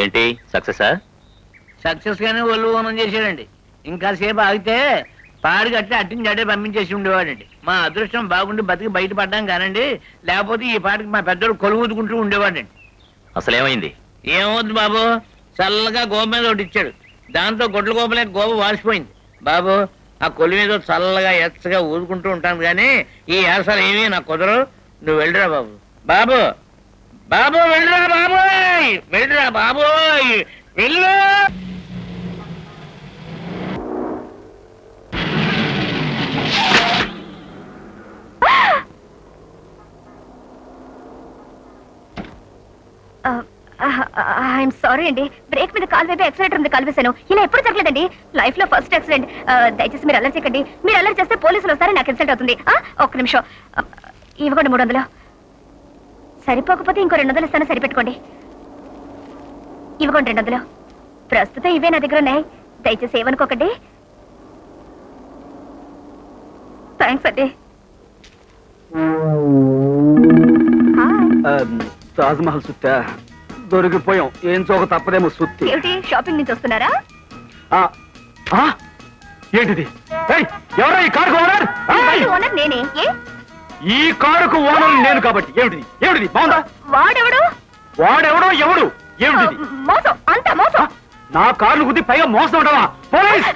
ఏంటి సక్సెసా? సక్సెస్ గానే ఒళ్ళు ఓనం చేశాడండి. ఇంకా సేపు ఆగితే పాడి కట్టి అట్టించి అడే పంపించేసి ఉండేవాడండి. మా అదృష్టం బాగుండి బతికి బయటపడ్డాం కానండి, లేకపోతే ఈ పాటికి మా పెద్దోడు కొలువుదుకుంటూ ఉండేవాడండి. అసలేమైంది? ఏమవుద్దు బాబు, చల్లగా గోప మీద ఒకటి ఇచ్చాడు. దాంతో గొడ్ల గోపలే గోప వాసిపోయింది. బాబు ఆ కొలి మీద చల్లగా ఎచ్చగా ఊదుకుంటూ ఉంటాను కానీ ఈ యాసలు ఏమీ నాకు కుదరవు. నువ్వు వెళ్ళరా బాబు. బాబు బాబు వెళ్ళరా బాబోయ్, వెళ్ళరా బాబోయ్, వెళ్ళు. ఐఎమ్ సారీ అండి, బ్రేక్ మీద కాలు వైపు యాక్సిడెంట్ ఉంది కలిపేశాను. ఇలా ఎప్పుడు జరగలేదండి, లైఫ్ లో ఫస్ట్ యాక్సిడెంట్. దయచేసి మీరు అల్లరి చేయకండి. మీరు అల్లరి చేస్తే పోలీసులు వస్తారు, నాకు ఇన్సల్ట్ అవుతుంది. ఒక్క నిమిషం ఇవ్వకండి. 300 సరిపోకపోతే ఇంకో 200 ఇస్తాను, సరిపెట్టుకోండి. ఇవ్వకండి 200. ప్రస్తుతం ఇవే నా దగ్గర ఉన్నాయి, దయచేసి ఏమనుకోకండి. థ్యాంక్స్ అండి. తాజ్మహల్ సుత్తా దొరికిపోయాం. ఏం చోక తప్పదేమో సుత్తి. ఏమిటి షాపింగ్ నుంచి వస్తున్నారా? ఏంటిది? ఎవరా ఈ కారుకు ఓనర్? ఓనర్ నేనే. ఈ కారుకు ఓనర్ నేను కాబట్టి ఏమిటిది? ఏమిటిది? బాగుందా? వాడెవడు? వాడెవడో ఎవడు? ఏమిటిది? మోసం, అంత మోసం. నా కార్లు గుద్ది పైగా మోసం ఉంటావా? ప్లీజ్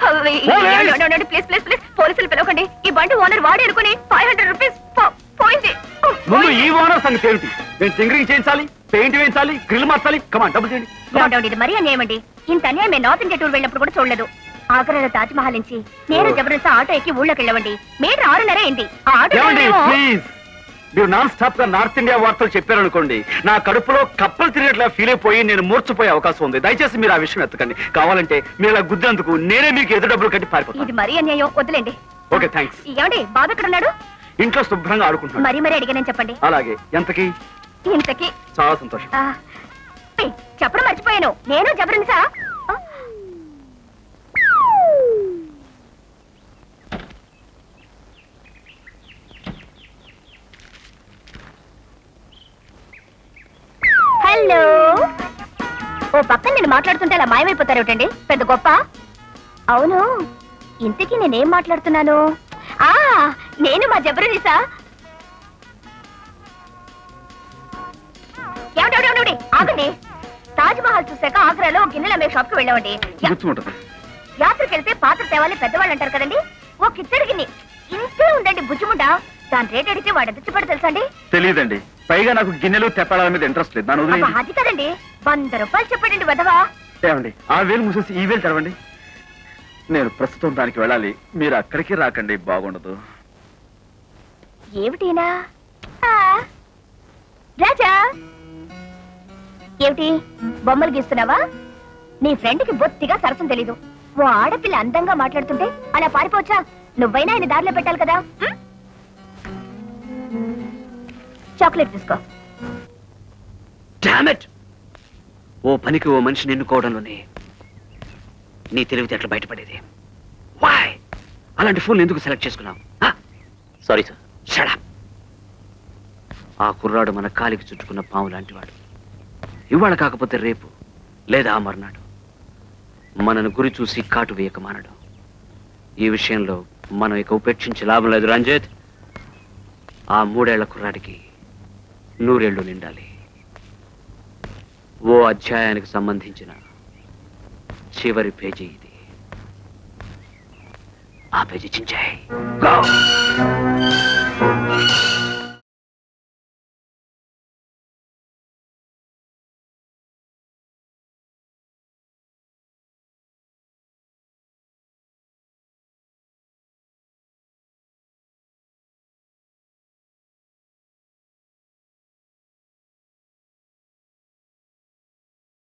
ప్లీజ్ ప్లీజ్ పోలీసులు పిలవకండి. ఈ బండి ఓనర్ వాడి అనుకుని 500 రూపీస్ పోయింది. ముందు ఈ ఓనర్ సంగతి ఏమిటి? నేను టింకరింగ్ చేయించాలి, పెయింట్ వేయించాలి, గ్రిల్ మార్చాలి. కమాన్ డబ్బులు చేయండి. ఇది మరీ అన్యాయమండి. ఇంత అన్యాయం మేము నార్త్ ఇండియా టూర్ వెళ్ళినప్పుడు కూడా చూడలేదు. ఆగ్రాలో తాజ్ మహల్ నుంచి నేను జబర్దస్త్ ఆటో ఎక్కి ఊళ్ళోకి వెళ్ళవండి. మీటర్ 6:30 అయింది. ప్లీజ్ మీరు నాన్ స్టాప్ గా నార్త్ ఇండియా వార్తలు చెప్పారనుకోండి, నా కడుపులో కప్పలు తిరిగినట్లా ఫీల్ అయిపోయి నేను మూర్చిపోయే అవకాశం ఉంది. దయచేసి మీరు ఆ విషయం ఎత్తకండి. కావాలంటే మీరు ఇలా గుద్దేందుకు నేనే మీకు ఎదురు డబ్బులు కట్టి పారిపోతాను. ఇది మరీ అన్యాయం, వద్దులేండి. Okay thanks. ఏమండి బాబు ఎక్కడ ఉన్నాడు? ఇంట్లో శుభ్రంగా ఆడుకుంటున్నాను. మరీ అడిగానని చెప్పండి. అలాగే. ఎంతకి? ఇంతకి. చాలా సంతోషం. చెప్పడం మర్చిపోయాను, నేను జబర్దస్త్. హలో. ఓ పక్కన నేను మాట్లాడుతుంటే అలా మాయమైపోతారు ఏమిటండి? పెద్ద గొప్ప. అవును, ఇంతకీ నేనేం మాట్లాడుతున్నాను? నేను మా జబర్దస్త్. ఆగండి. తాజ్ మహల్ చూసాక ఆగ్రాలో గిన్నెల అమ్మే షాప్ కి వెళ్ళామండి. యాత్రకు వెళ్తే పాత్ర తేవాలి పెద్దవాళ్ళు అంటారు కదండి. ఓ కిచ్చడి గిన్నె ఇంతే ఉందండి, బుజ్జిముండ. దాని రేట్ అడిగితే వాడు ఎంత చెప్పాడు తెలుసా అండి? తెలియదండి. పైగా నాకు గిన్నెలు తెప్పాల మీద ఇంట్రెస్ట్ లేదు. అది కదండి, 100 రూపాయలు చెప్పాడండి వదవా. ఏమండి ఆ వేలు మూసేసి ఈ వేలు తెరవండి. నేను ప్రస్తుతం దానికి వెళ్ళాలి, మీరు అక్కడికి రాకండి, బాగుండదు. ఏమిటినా రాజా? ఏమిటి బొమ్మలు గీస్తున్నావా? నీ ఫ్రెండ్ కి బొత్తిగా సరసం తెలీదు. ఓ ఆడపిల్ల అందంగా మాట్లాడుతుంటే అలా పారిపోవచ్చా? నువ్వైనా ఆయన దారిలో పెట్టాలి కదా. చాక్లెట్ తీసుకో. డామెట్! ఓ పనికి ఓ మనిషిని ఎన్నుకోవడంలోనే నీ తెలివితేటలు బయటపడేది. వాయ్ అలాంటి ఫోన్ ఎందుకు సెలెక్ట్ చేసుకున్నావు? Sorry sir. Shut up. ఆ కుర్రాడు మన కాలికి చుట్టుకున్న పాము లాంటివాడు. ఇవాళ కాకపోతే రేపు లేదా ఆ మర్నాడు మనను గురి చూసి కాటు వేయక మానడు. ఈ విషయంలో మనం ఇక ఉపేక్షించే లాభం లేదు రంజిత్. ఆ 3 ఏళ్ల కుర్రాడికి 100 ఏళ్ళు నిండాలి. ఓ అధ్యాయానికి సంబంధించిన చివరి పేజీ ఇది. ఆ పేజీ చించాయి.